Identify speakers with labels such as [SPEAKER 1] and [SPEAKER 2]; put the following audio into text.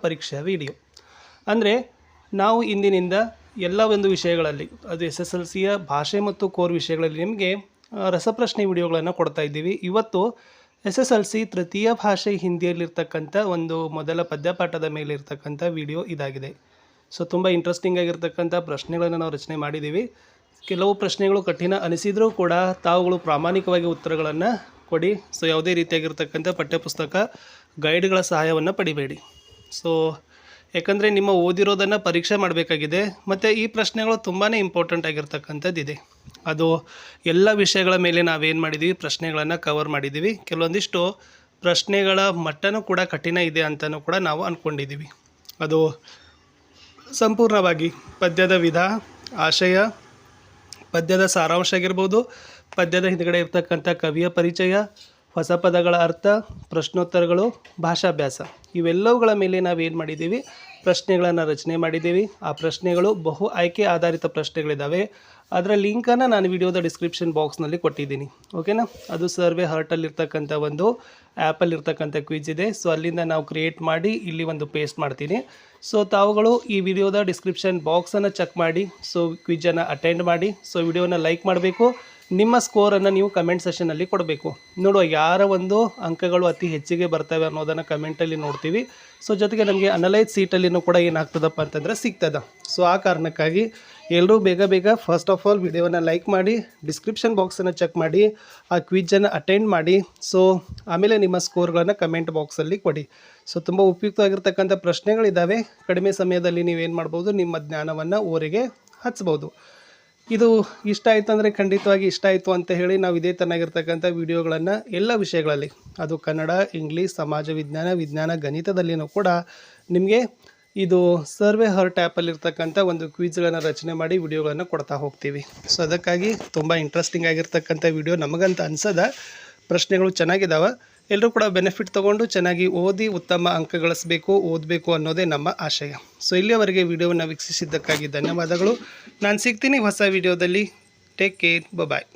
[SPEAKER 1] ಪರೀಕ್ಷಾ ವಿಡಿಯೋ ಅಂದರೆ ನಾವು ಇಂದಿನಿಂದ ಎಲ್ಲ ಒಂದು ವಿಷಯಗಳಲ್ಲಿ ಅದು SSLCಯ ಭಾಷೆ ಮತ್ತು ಕೋರ್ ವಿಷಯಗಳಲ್ಲಿ ನಿಮಗೆ ರಸಪ್ರಶ್ನೆ ವಿಡಿಯೋಗಳನ್ನು ಕೊಡ್ತಾ ಇದ್ದೀವಿ. ಇವತ್ತು SSLC ತೃತೀಯ ಭಾಷೆ ಹಿಂದಿಯಲ್ಲಿರ್ತಕ್ಕಂಥ ಒಂದು ಮೊದಲ ಪದ್ಯಪಾಠದ ಮೇಲೆ ಇರ್ತಕ್ಕಂಥ ವಿಡಿಯೋ ಇದಾಗಿದೆ. ಸೊ ತುಂಬ ಇಂಟ್ರೆಸ್ಟಿಂಗ್ ಆಗಿರ್ತಕ್ಕಂಥ ಪ್ರಶ್ನೆಗಳನ್ನು ನಾವು ರಚನೆ ಮಾಡಿದ್ದೀವಿ. ಕೆಲವು ಪ್ರಶ್ನೆಗಳು ಕಠಿಣ ಅನಿಸಿದರೂ ಕೂಡ ತಾವುಗಳು ಪ್ರಾಮಾಣಿಕವಾಗಿ ಉತ್ತರಗಳನ್ನು ಕೊಡಿ. ಸೊ ಯಾವುದೇ ರೀತಿಯಾಗಿರ್ತಕ್ಕಂಥ ಪಠ್ಯಪುಸ್ತಕ ಗೈಡ್ಗಳ ಸಹಾಯವನ್ನು ಪಡಿಬೇಡಿ. ಸೊ ಯಾಕಂದರೆ ನಿಮ್ಮ ಓದಿರೋದನ್ನು ಪರೀಕ್ಷೆ ಮಾಡಬೇಕಾಗಿದೆ ಮತ್ತು ಈ ಪ್ರಶ್ನೆಗಳು ತುಂಬಾ ಇಂಪಾರ್ಟೆಂಟ್ ಆಗಿರ್ತಕ್ಕಂಥದ್ದಿದೆ. ಅದು ಎಲ್ಲ ವಿಷಯಗಳ ಮೇಲೆ ನಾವೇನು ಮಾಡಿದ್ದೀವಿ, ಪ್ರಶ್ನೆಗಳನ್ನು ಕವರ್ ಮಾಡಿದ್ದೀವಿ. ಕೆಲವೊಂದಿಷ್ಟು ಪ್ರಶ್ನೆಗಳ ಮಟ್ಟನೂ ಕೂಡ ಕಠಿಣ ಇದೆ ಅಂತಲೂ ಕೂಡ ನಾವು ಅಂದ್ಕೊಂಡಿದ್ದೀವಿ. ಅದು ಸಂಪೂರ್ಣವಾಗಿ ಪದ್ಯದ ವಿಧ, ಆಶಯ, ಪದ್ಯದ ಸಾರಾಂಶ ಆಗಿರ್ಬೋದು, ಪದ್ಯದ ಹಿಂದುಗಡೆ ಇರ್ತಕ್ಕಂಥ ಕವಿಯ ಪರಿಚಯ, ಹೊಸ ಪದಗಳ ಅರ್ಥ, ಪ್ರಶ್ನೋತ್ತರಗಳು, ಭಾಷಾಭ್ಯಾಸ ಇವೆಲ್ಲವುಗಳ ಮೇಲೆ ನಾವೇನು ಮಾಡಿದ್ದೀವಿ, ಪ್ರಶ್ನೆಗಳನ್ನು ರಚನೆ ಮಾಡಿದ್ದೀವಿ. ಆ ಪ್ರಶ್ನೆಗಳು ಬಹು ಆಯ್ಕೆ ಆಧಾರಿತ ಪ್ರಶ್ನೆಗಳಿದ್ದಾವೆ. ಅದರ ಲಿಂಕನ್ನು ನಾನು ವಿಡಿಯೋದ ಡಿಸ್ಕ್ರಿಪ್ಷನ್ ಬಾಕ್ಸ್ನಲ್ಲಿ ಕೊಟ್ಟಿದ್ದೀನಿ. ಓಕೆನಾ? ಅದು ಸರ್ವೆ ಹರ್ಟಲ್ಲಿರ್ತಕ್ಕಂಥ ಒಂದು ಆ್ಯಪಲ್ಲಿರ್ತಕ್ಕಂಥ ಕ್ವಿಜ್ ಇದೆ. ಸೊ ಅಲ್ಲಿಂದ ನಾವು ಕ್ರಿಯೇಟ್ ಮಾಡಿ ಇಲ್ಲಿ ಒಂದು ಪೇಸ್ಟ್ ಮಾಡ್ತೀನಿ. ಸೊ ತಾವುಗಳು ಈ ವಿಡಿಯೋದ ಡಿಸ್ಕ್ರಿಪ್ಷನ್ ಬಾಕ್ಸನ್ನು ಚೆಕ್ ಮಾಡಿ, ಸೊ ಕ್ವಿಜನ್ನು ಅಟೆಂಡ್ ಮಾಡಿ. ಸೊ ವಿಡಿಯೋನ ಲೈಕ್ ಮಾಡಬೇಕು. ನಿಮ್ಮ ಸ್ಕೋರನ್ನು ನೀವು ಕಮೆಂಟ್ ಸೆಷನಲ್ಲಿ ಕೊಡಬೇಕು. ನೋಡುವ ಯಾರ ಒಂದು ಅಂಕಗಳು ಅತಿ ಹೆಚ್ಚಿಗೆ ಬರ್ತವೆ ಅನ್ನೋದನ್ನು ಕಮೆಂಟಲ್ಲಿ ನೋಡ್ತೀವಿ. ಸೊ ಜೊತೆಗೆ ನಮಗೆ ಅನಲೈಸ್ ಸೀಟಲ್ಲಿನೂ ಕೂಡ ಏನಾಗ್ತದಪ್ಪ ಅಂತಂದರೆ ಸಿಗ್ತದೆ. ಸೊ ಆ ಕಾರಣಕ್ಕಾಗಿ ಎಲ್ಲರೂ ಬೇಗ ಫಸ್ಟ್ ಆಫ್ ಆಲ್ ವಿಡಿಯೋನ ಲೈಕ್ ಮಾಡಿ, ಡಿಸ್ಕ್ರಿಪ್ಷನ್ ಬಾಕ್ಸನ್ನು ಚೆಕ್ ಮಾಡಿ, ಆ ಕ್ವಿಜನ್ನು ಅಟೆಂಡ್ ಮಾಡಿ. ಸೊ ಆಮೇಲೆ ನಿಮ್ಮ ಸ್ಕೋರ್ಗಳನ್ನು ಕಮೆಂಟ್ ಬಾಕ್ಸಲ್ಲಿ ಕೊಡಿ. ಸೊ ತುಂಬ ಉಪಯುಕ್ತವಾಗಿರ್ತಕ್ಕಂಥ ಪ್ರಶ್ನೆಗಳಿದ್ದಾವೆ. ಕಡಿಮೆ ಸಮಯದಲ್ಲಿ ನೀವೇನು ಮಾಡ್ಬೋದು, ನಿಮ್ಮ ಜ್ಞಾನವನ್ನು ಊರಿಗೆ ಹಚ್ಬೋದು. ಇದು ಇಷ್ಟ ಆಯಿತು ಅಂದರೆ ಖಂಡಿತವಾಗಿ ಇಷ್ಟ ಆಯಿತು ಅಂತ ಹೇಳಿ ನಾವು ಇದೇ ತರನಾಗಿರ್ತಕ್ಕಂಥ ವಿಡಿಯೋಗಳನ್ನು ಎಲ್ಲ ವಿಷಯಗಳಲ್ಲಿ, ಅದು ಕನ್ನಡ, ಇಂಗ್ಲೀಷ್, ಸಮಾಜ ವಿಜ್ಞಾನ, ವಿಜ್ಞಾನ, ಗಣಿತದಲ್ಲಿನೂ ಕೂಡ ನಿಮಗೆ ಇದು ಸರ್ವೆ ಹರ್ಟ್ ಆ್ಯಪಲ್ಲಿರ್ತಕ್ಕಂಥ ಒಂದು ಕ್ವಿಜ್ಗಳನ್ನು ರಚನೆ ಮಾಡಿ ವಿಡಿಯೋಗಳನ್ನು ಕೊಡ್ತಾ ಹೋಗ್ತೀವಿ. ಸೊ ಅದಕ್ಕಾಗಿ ತುಂಬ ಇಂಟ್ರೆಸ್ಟಿಂಗ್ ಆಗಿರ್ತಕ್ಕಂಥ ವಿಡಿಯೋ ನಮಗಂತ ಅನ್ಸದ. ಪ್ರಶ್ನೆಗಳು ಚೆನ್ನಾಗಿದ್ದಾವೆ. ಎಲ್ಲರೂ ಕೂಡ ಬೆನಿಫಿಟ್ ತೊಗೊಂಡು ಚೆನ್ನಾಗಿ ಓದಿ ಉತ್ತಮ ಅಂಕ ಗಳಿಸಬೇಕು, ಓದಬೇಕು ಅನ್ನೋದೇ ನಮ್ಮ ಆಶಯ. ಸೊ ಇಲ್ಲಿಯವರೆಗೆ ವಿಡಿಯೋವನ್ನು ವೀಕ್ಷಿಸಿದ್ದಕ್ಕಾಗಿ ಧನ್ಯವಾದಗಳು. ನಾನು ಸಿಗ್ತೀನಿ ಹೊಸ ವಿಡಿಯೋದಲ್ಲಿ. ಟೇಕ್ ಕೇರ್, ಬಾಯ್.